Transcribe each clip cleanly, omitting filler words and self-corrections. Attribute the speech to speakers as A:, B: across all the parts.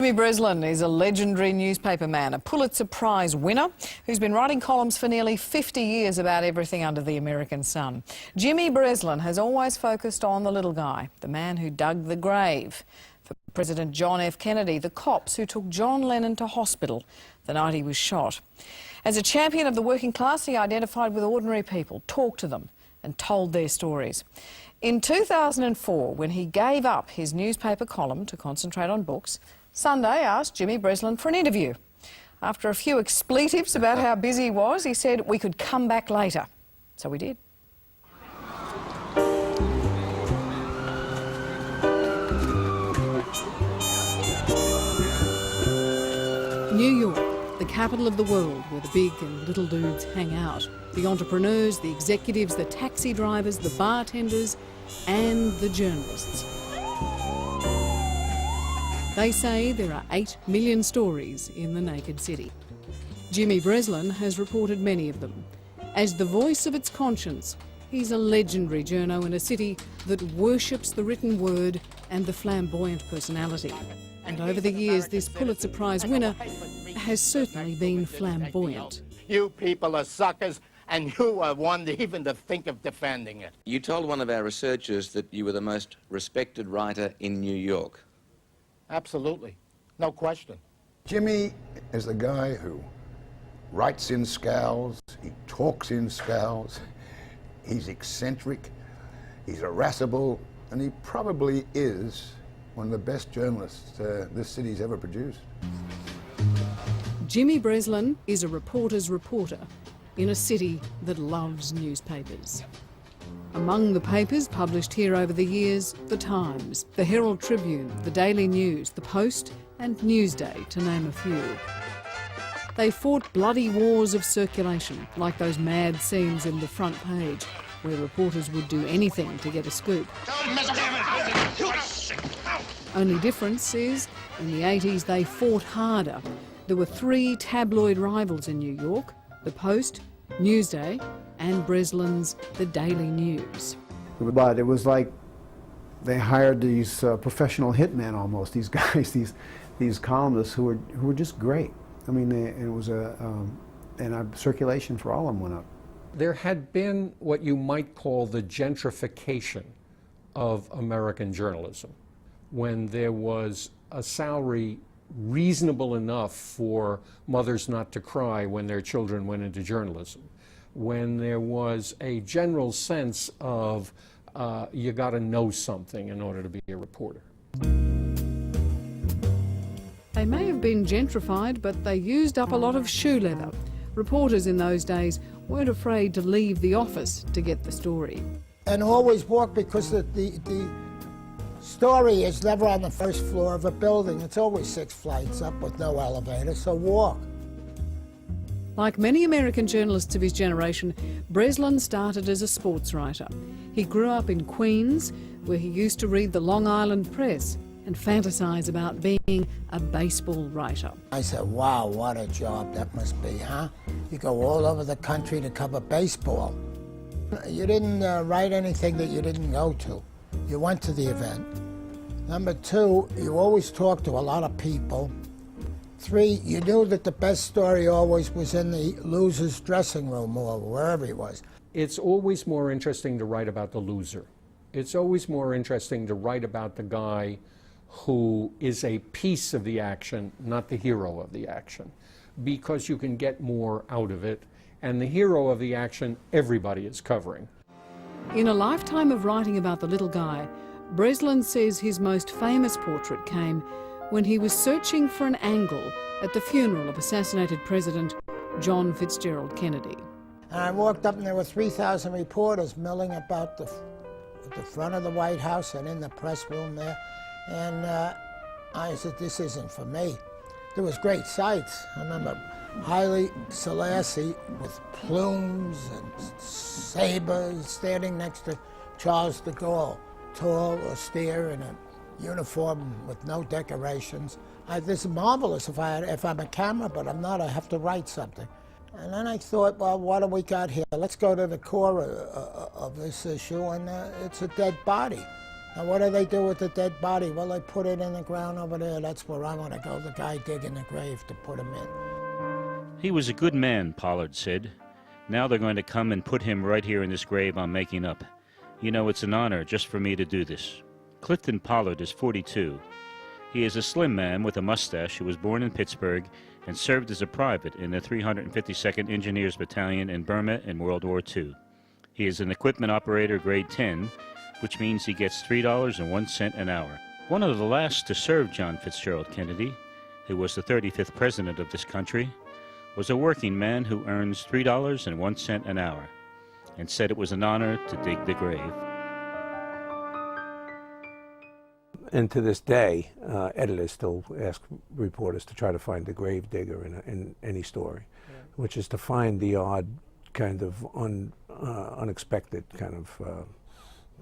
A: Jimmy Breslin is a legendary newspaper man, a Pulitzer Prize winner who's been writing columns for nearly 50 years about everything under the American sun. Jimmy Breslin has always focused on the little guy, the man who dug the grave for President John F. Kennedy, the cops who took John Lennon to hospital the night he was shot. As a champion of the working class, he identified with ordinary people, talked to them and told their stories. In 2004, when he gave up his newspaper column to concentrate on books, Sunday asked Jimmy Breslin for an interview. After a few expletives about how busy he was, he said we could come back later. So we did. New York, the capital of the world, where the big and little dudes hang out. The entrepreneurs, the executives, the taxi drivers, the bartenders and the journalists. They say there are 8 million stories in the naked city. Jimmy Breslin has reported many of them. As the voice of its conscience, he's a legendary journo in a city that worships the written word and the flamboyant personality. And over the years, this Pulitzer Prize winner has certainly been flamboyant.
B: You people are suckers, and you are one to even to think of defending it.
C: You told one of our researchers that you were the most respected writer in New York.
B: Absolutely. No question.
D: Jimmy is the guy who writes in scowls, he talks in scowls, he's eccentric, he's irascible, and he probably is one of the best journalists this city's ever produced.
A: Jimmy Breslin is a reporter's reporter in a city that loves newspapers. Among the papers published here over the years, The Times, The Herald Tribune, The Daily News, The Post and Newsday, to name a few. They fought bloody wars of circulation, like those mad scenes in the front page, where reporters would do anything to get a scoop. Only difference is, in the 80s they fought harder. There were 3 tabloid rivals in New York, The Post, Newsday and Breslin's The Daily News.
E: But it was like they hired these professional hitmen almost, these guys, these columnists who were just great. I mean, it was and circulation for all of them went up.
F: There had been what you might call the gentrification of American journalism, when there was a salary reasonable enough for mothers not to cry when their children went into journalism, when there was a general sense of you got to know something in order to be a reporter.
A: They may have been gentrified, but they used up a lot of shoe leather. Reporters in those days weren't afraid to leave the office to get the story.
G: And always walk, because the story is never on the first floor of a building. It's always 6 flights up with no elevator, so walk.
A: Like many American journalists of his generation, Breslin started as a sports writer. He grew up in Queens, where he used to read the Long Island Press and fantasise about being a baseball writer.
G: I said, wow, what a job that must be, huh? You go all over the country to cover baseball. You didn't write anything that you didn't go to. You went to the event. Number 2, you always talked to a lot of people. 3, you knew that the best story always was in the loser's dressing room or wherever he was.
F: It's always more interesting to write about the loser. It's always more interesting to write about the guy who is a piece of the action, not the hero of the action, because you can get more out of it, and the hero of the action everybody is covering.
A: In a lifetime of writing about the little guy, Breslin says his most famous portrait came when he was searching for an angle at the funeral of assassinated President John Fitzgerald Kennedy.
G: And I walked up and there were 3,000 reporters milling about the front of the White House and in the press room there. And I said, this isn't for me. There was great sights. I remember Haile Selassie with plumes and sabers standing next to Charles de Gaulle, tall, austere, in a uniform with no decorations. This is marvelous if I'm a camera, but I'm not. I have to write something. And then I thought, well, what do we got here? Let's go to the core of this issue, and it's a dead body. Now what do they do with the dead body? Well, they put it in the ground over there. That's where I want to go, the guy digging the grave to put him in.
H: He was a good man, Pollard said. Now they're going to come and put him right here in this grave I'm making up. You know, it's an honor just for me to do this. Clifton Pollard is 42. He is a slim man with a mustache who was born in Pittsburgh and served as a private in the 352nd Engineers Battalion in Burma in World War II. He is an equipment operator grade 10, which means he gets $3.01 an hour. One of the last to serve John Fitzgerald Kennedy, who was the 35th president of this country, was a working man who earns $3.01 an hour, and said it was an honor to dig the grave.
I: And to this day, editors still ask reporters to try to find the gravedigger in any story, which is to find the odd kind of unexpected kind of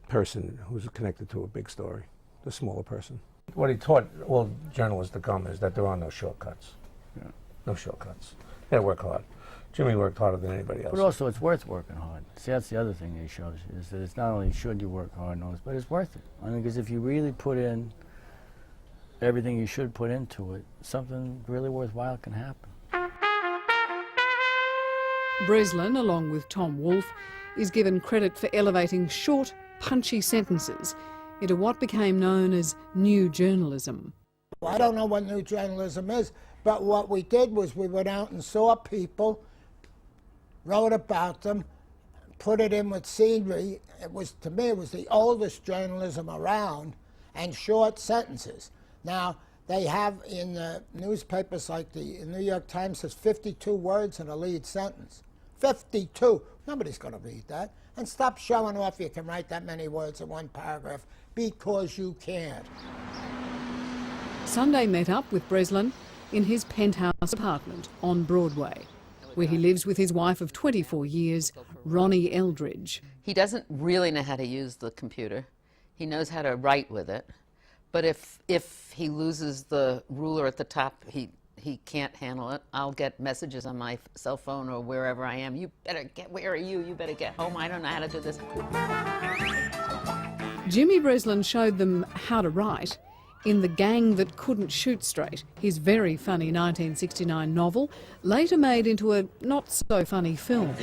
I: person who's connected to a big story, the smaller person. What he taught all journalists to come is that there are no shortcuts. Yeah. No shortcuts. They work hard. Jimmy worked harder than anybody else.
J: But also, it's worth working hard. See, that's the other thing he shows you, is that it's not only should you work hard, but it's worth it. I mean, because if you really put in everything you should put into it, something really worthwhile can happen.
A: Breslin, along with Tom Wolfe, is given credit for elevating short, punchy sentences into what became known as new journalism.
G: I don't know what new journalism is, but what we did was we went out and saw people, wrote about them, put it in with scenery. It was, to me, it was the oldest journalism around, and short sentences. Now, they have in the newspapers, like the New York Times says 52 words in a lead sentence. 52. Nobody's going to read that. And stop showing off you can write that many words in one paragraph, because you can't.
A: Sunday met up with Breslin in his penthouse apartment on Broadway, where he lives with his wife of 24 years, Ronnie Eldridge.
K: He doesn't really know how to use the computer. He knows how to write with it. But if he loses the ruler at the top, he can't handle it. I'll get messages on my cell phone or wherever I am. You better get, where are you? You better get home. I don't know how to do this.
A: Jimmy Breslin showed them how to write in The Gang That Couldn't Shoot Straight, his very funny 1969 novel, later made into a not-so-funny film.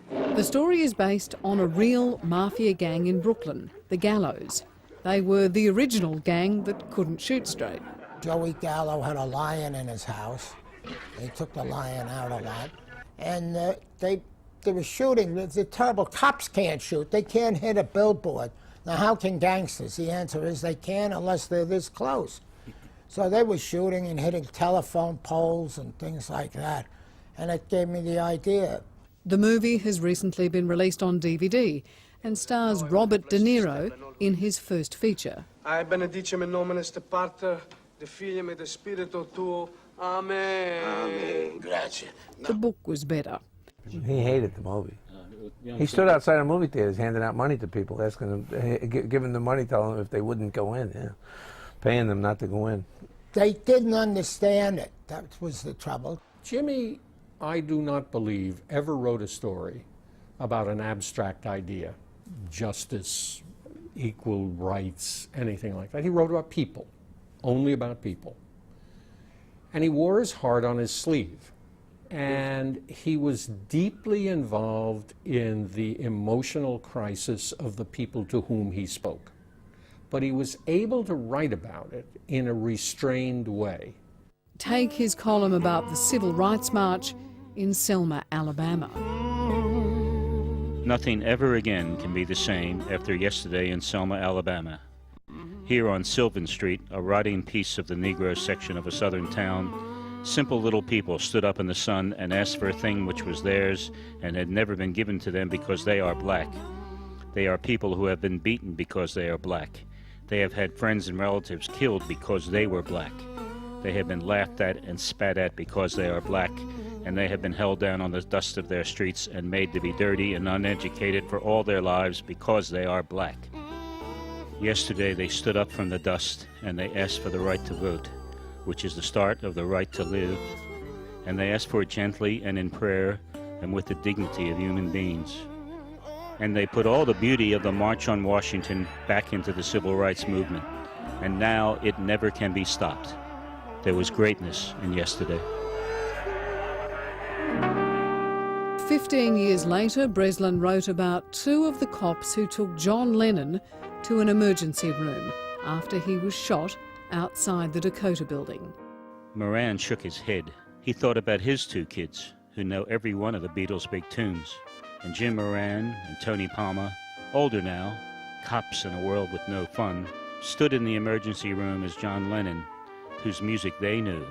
A: The story is based on a real mafia gang in Brooklyn, the Gallows. They were the original gang that couldn't shoot straight.
G: Joey Gallo had a lion in his house. They took the lion out a lot. And they were shooting. The terrible cops can't shoot. They can't hit a billboard. Now, how can gangsters? The answer is they can't unless they're this close. So they were shooting and hitting telephone poles and things like that. And it gave me the idea.
A: The movie has recently been released on DVD and stars Robert De Niro in his first feature.
L: Benedicem in nomine Pater, de Filium et de Spiritu Tuo. Amen. Amen. Grazie.
A: The book was better.
I: He hated the movie. He stood outside of movie theaters handing out money to people, asking them, giving them money, telling them if they wouldn't go in, paying them not to go in.
G: They didn't understand it. That was the trouble.
F: Jimmy, I do not believe, ever wrote a story about an abstract idea, justice, equal rights, anything like that. He wrote about people, only about people. And he wore his heart on his sleeve. And he was deeply involved in the emotional crisis of the people to whom he spoke. But he was able to write about it in a restrained way.
A: Take his column about the Civil Rights March in Selma, Alabama.
H: Nothing ever again can be the same after yesterday in Selma, Alabama. Here on Sylvan Street, a rotting piece of the Negro section of a southern town, simple little people stood up in the sun and asked for a thing which was theirs and had never been given to them because they are black. They are people who have been beaten because they are black. They have had friends and relatives killed because they were black. They have been laughed at and spat at because they are black, and they have been held down on the dust of their streets and made to be dirty and uneducated for all their lives because they are black. Yesterday they stood up from the dust and they asked for the right to vote, which is the start of the right to live, and they asked for it gently and in prayer and with the dignity of human beings. And they put all the beauty of the March on Washington back into the civil rights movement. And now it never can be stopped. There was greatness in yesterday.
A: 15 years later, Breslin wrote about two of the cops who took John Lennon to an emergency room after he was shot outside the Dakota building.
H: Moran shook his head. He thought about his two kids, who know every one of the Beatles' big tunes. And Jim Moran and Tony Palmer, older now, cops in a world with no fun, stood in the emergency room as John Lennon, whose music they knew,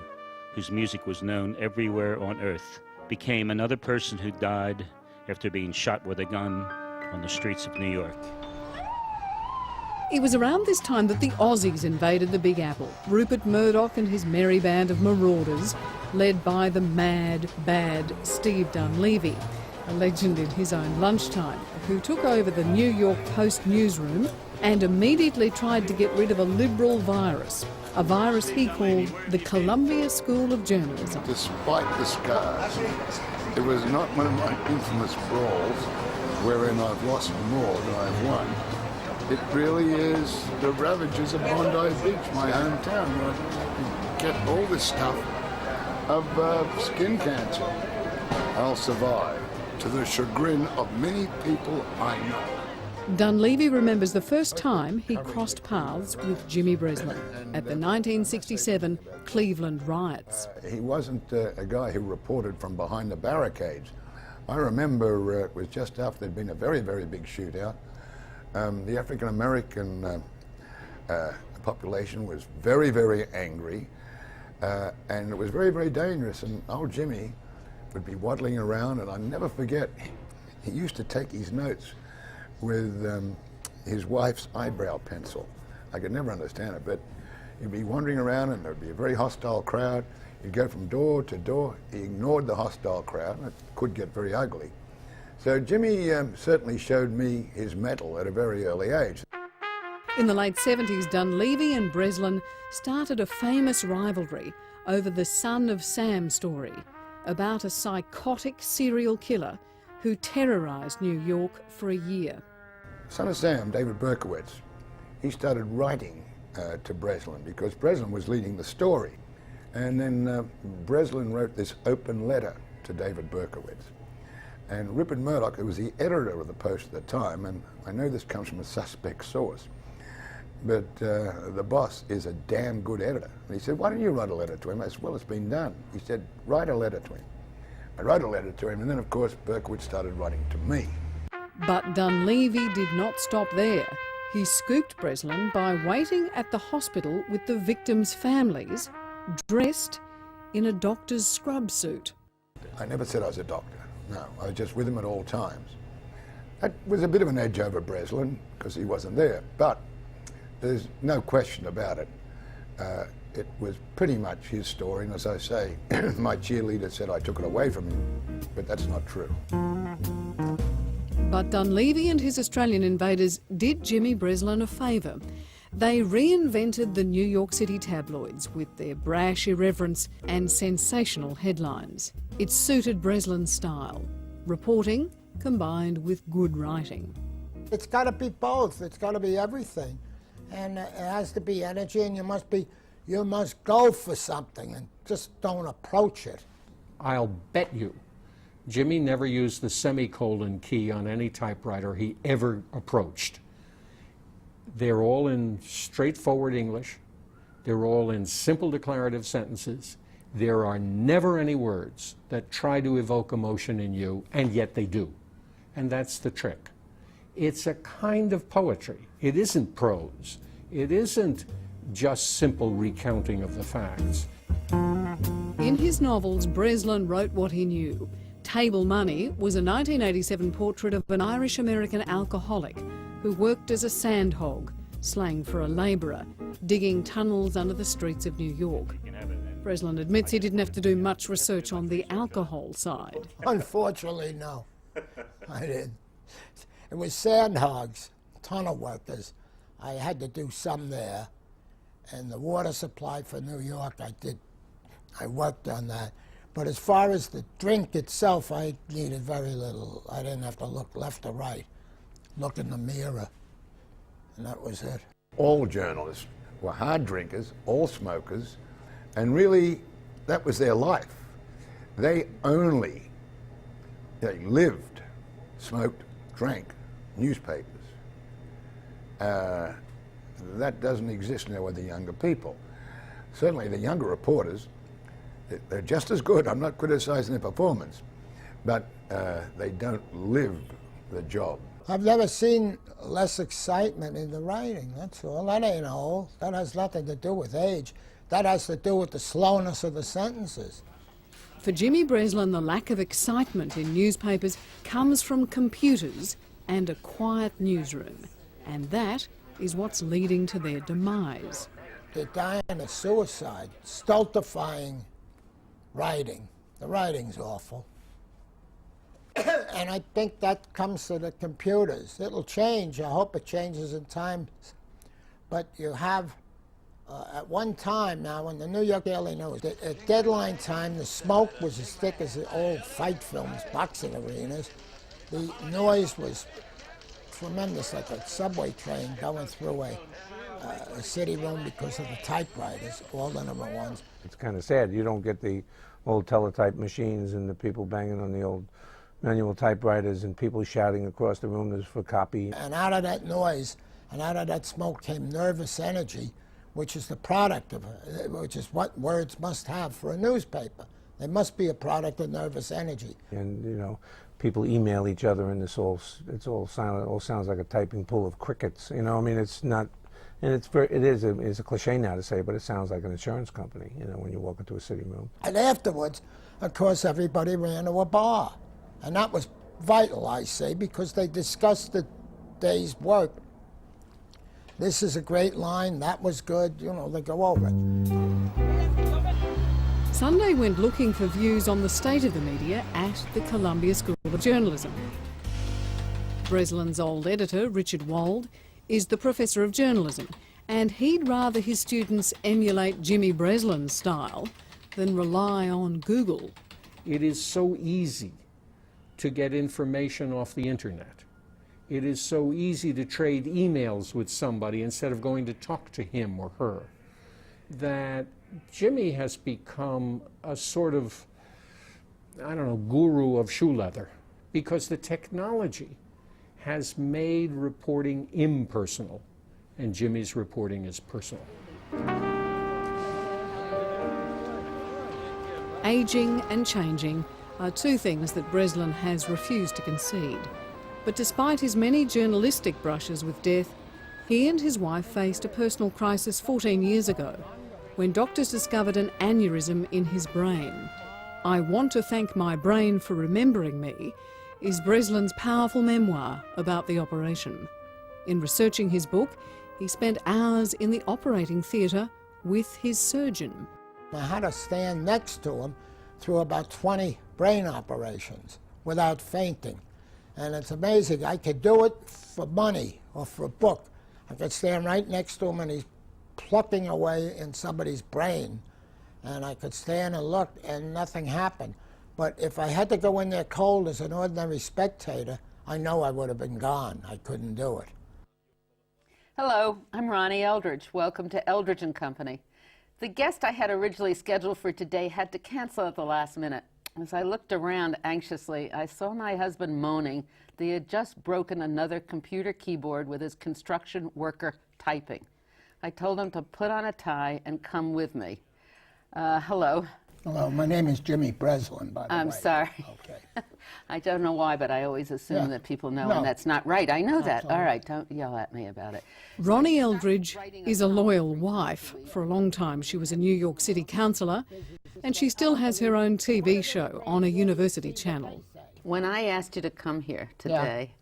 H: whose music was known everywhere on earth, became another person who died after being shot with a gun on the streets of New York.
A: It was around this time that the Aussies invaded the Big Apple. Rupert Murdoch and his merry band of marauders, led by the mad, bad Steve Dunleavy, a legend in his own lunchtime, who took over the New York Post newsroom and immediately tried to get rid of a liberal virus, a virus he called the Columbia School of Journalism.
D: Despite the scars, it was not one of my infamous brawls wherein I've lost more than I've won. It really is the ravages of Bondi Beach, my hometown, where I get all this stuff of skin cancer. I'll survive, to the chagrin of many people I know.
A: Dunleavy remembers the first time he crossed paths with Jimmy Breslin at the 1967 Cleveland riots.
D: He wasn't a guy who reported from behind the barricades. I remember it was just after there'd been a very, very big shootout. The African-American population was very, very angry, and it was very, very dangerous. And old Jimmy would be waddling around, and I'll never forget, he used to take his notes with his wife's eyebrow pencil. I could never understand it, but he'd be wandering around and there'd be a very hostile crowd. He'd go from door to door. He ignored the hostile crowd, and it could get very ugly. So Jimmy certainly showed me his mettle at a very early age.
A: In the late 70s, Dunleavy and Breslin started a famous rivalry over the Son of Sam story, about a psychotic serial killer who terrorised New York for a year.
D: Son of Sam, David Berkowitz, he started writing to Breslin because Breslin was leading the story. And then Breslin wrote this open letter to David Berkowitz. And Rupert Murdoch, who was the editor of the Post at the time, and I know this comes from a suspect source, but the boss is a damn good editor. And he said, why don't you write a letter to him? I said, well, it's been done. He said, write a letter to him. I wrote a letter to him, and then, of course, Berkowitz started writing to me.
A: But Dunleavy did not stop there. He scooped Breslin by waiting at the hospital with the victims' families, dressed in a doctor's scrub suit.
D: I never said I was a doctor. No, I was just with him at all times. That was a bit of an edge over Breslin because he wasn't there, but there's no question about it. It was pretty much his story, and as I say, my cheerleader said I took it away from him, but that's not true.
A: But Dunleavy and his Australian invaders did Jimmy Breslin a favour. They reinvented the New York City tabloids with their brash irreverence and sensational headlines. It suited Breslin's style, reporting combined with good writing.
G: It's got to be both. It's got to be everything. And it has to be energy, and you must go for something and just don't approach it.
F: I'll bet you Jimmy never used the semicolon key on any typewriter he ever approached. They're all in straightforward English. They're all in simple declarative sentences. There are never any words that try to evoke emotion in you, and yet they do. And that's the trick. It's a kind of poetry. It isn't prose. It isn't just simple recounting of the facts.
A: In his novels, Breslin wrote what he knew. Table Money was a 1987 portrait of an Irish-American alcoholic who worked as a sandhog, slang for a labourer, digging tunnels under the streets of New York. Breslin admits he didn't have to do much research on the alcohol side.
G: Unfortunately, no. I didn't. It was sandhogs, tunnel workers. I had to do some there. And the water supply for New York, I worked on that. But as far as the drink itself, I needed very little. I didn't have to look left or right. look in the mirror, and that was it.
D: All journalists were hard drinkers, all smokers, and really that was their life. They lived, smoked, drank newspapers. That doesn't exist now with the younger people. Certainly the younger reporters, they're just as good. I'm not criticizing their performance, but they don't live the job.
G: I've never seen less excitement in the writing, that's all. That ain't old. That has nothing to do with age. That has to do with the slowness of the sentences.
A: For Jimmy Breslin, the lack of excitement in newspapers comes from computers and a quiet newsroom. And that is what's leading to their demise.
G: They're dying of suicide, stultifying writing. The writing's awful. And I think that comes to the computers. It'll change. I hope it changes in time. But you have, at one time now, in the New York Daily News, at deadline time, the smoke was as thick as the old fight films, boxing arenas. The noise was tremendous, like a subway train going through a city room because of the typewriters, all the number ones.
I: It's kind of sad. You don't get the old teletype machines and the people banging on the old manual typewriters and people shouting across the room for copy.
G: And out of that noise and out of that smoke came nervous energy, which is the product of, which is what words must have for a newspaper. They must be a product of nervous energy.
I: And, you know, people email each other and it's all silent. It all sounds like a typing pool of crickets. You know, I mean, it's not, and it's a cliche now to say, but it sounds like an insurance company, you know, when you walk into a city room.
G: And afterwards, of course, everybody ran to a bar. And that was vital, I say, because they discussed the day's work. This is a great line, that was good, you know, they go over it.
A: Sunday went looking for views on the state of the media at the Columbia School of Journalism. Breslin's old editor, Richard Moran, is the professor of journalism, and he'd rather his students emulate Jimmy Breslin's style than rely on Google.
F: It is so easy to get information off the internet. It is so easy to trade emails with somebody instead of going to talk to him or her, that Jimmy has become a sort of, I don't know, guru of shoe leather, because the technology has made reporting impersonal, and Jimmy's reporting is personal.
A: Aging and changing are two things that Breslin has refused to concede. But despite his many journalistic brushes with death, he and his wife faced a personal crisis 14 years ago, when doctors discovered an aneurysm in his brain. I Want to Thank My Brain for Remembering Me is Breslin's powerful memoir about the operation. In researching his book, he spent hours in the operating theatre with his surgeon.
G: I had to stand next to him through about 20 brain operations without fainting. And it's amazing, I could do it for money or for a book. I could stand right next to him and he's plucking away in somebody's brain. And I could stand and look and nothing happened. But if I had to go in there cold as an ordinary spectator, I know I would have been gone. I couldn't do it.
K: Hello, I'm Ronnie Eldridge. Welcome to Eldridge & Company. The guest I had originally scheduled for today had to cancel at the last minute. As I looked around anxiously, I saw my husband moaning that he had just broken another computer keyboard with his construction worker typing. I told him to put on a tie and come with me. Hello.
G: Hello, my name is Jimmy Breslin, by the way.
K: I'm sorry.
G: Okay.
K: I don't know why, but I always assume that people know,
G: No.
K: and that's not right. I know that.
G: all
K: All right, don't yell at me about it.
A: Ronnie Eldridge is a loyal wife. For a long time she was a New York City councillor, and she still has her own TV show on a university channel.
K: When I asked you to come here today,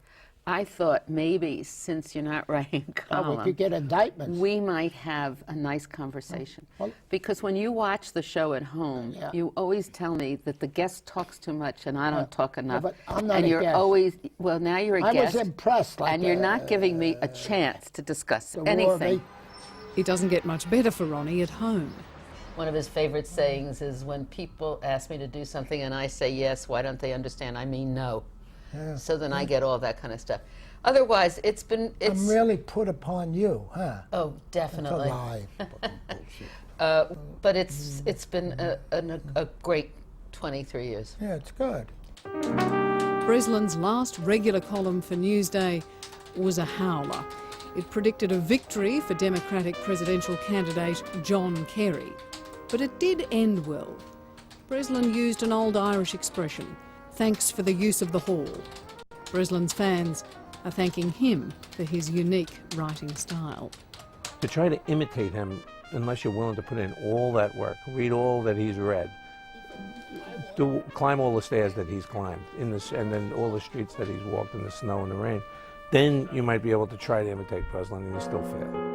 K: I thought maybe since you're not writing column,
G: we could get indictments.
K: we might have a nice conversation.
G: Well-
K: Because when you watch the show at home, you always tell me that the guest talks too much and I don't talk enough.
G: but I'm not
K: and
G: a
K: you're
G: guest.
K: always, well, now you're a
G: I
K: guest.
G: was impressed. Like
K: and you're not giving me a chance to discuss anything.
A: It doesn't get much better for Ronnie at home.
K: One of his favorite sayings is when people ask me to do something and I say yes, why don't they understand? I mean no. So then I get all that kind of stuff. Otherwise, it's
G: I'm really put upon you, huh?
K: Oh, definitely.
G: That's a lie.
K: But it's been a great 23 years.
G: Yeah, it's good.
A: Breslin's last regular column for Newsday was a howler. It predicted a victory for Democratic presidential candidate John Kerry. But it did end well. Breslin used an old Irish expression, thanks for the use of the hall. Breslin's fans are thanking him for his unique writing style.
I: To try to imitate him, unless you're willing to put in all that work, read all that he's read, climb all the stairs that he's climbed, and then all the streets that he's walked in the snow and the rain, then you might be able to try to imitate Breslin, and you still fail.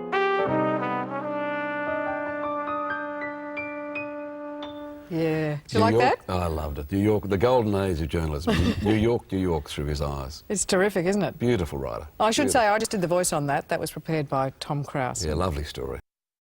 A: Yeah. Do you like that?
M: Oh, I loved it. New York, the golden age of journalism. New York through his eyes.
A: It's terrific, isn't it?
M: Beautiful writer.
A: I should say I just did the voice on that. That was prepared by Tom Krause.
M: Yeah, lovely story.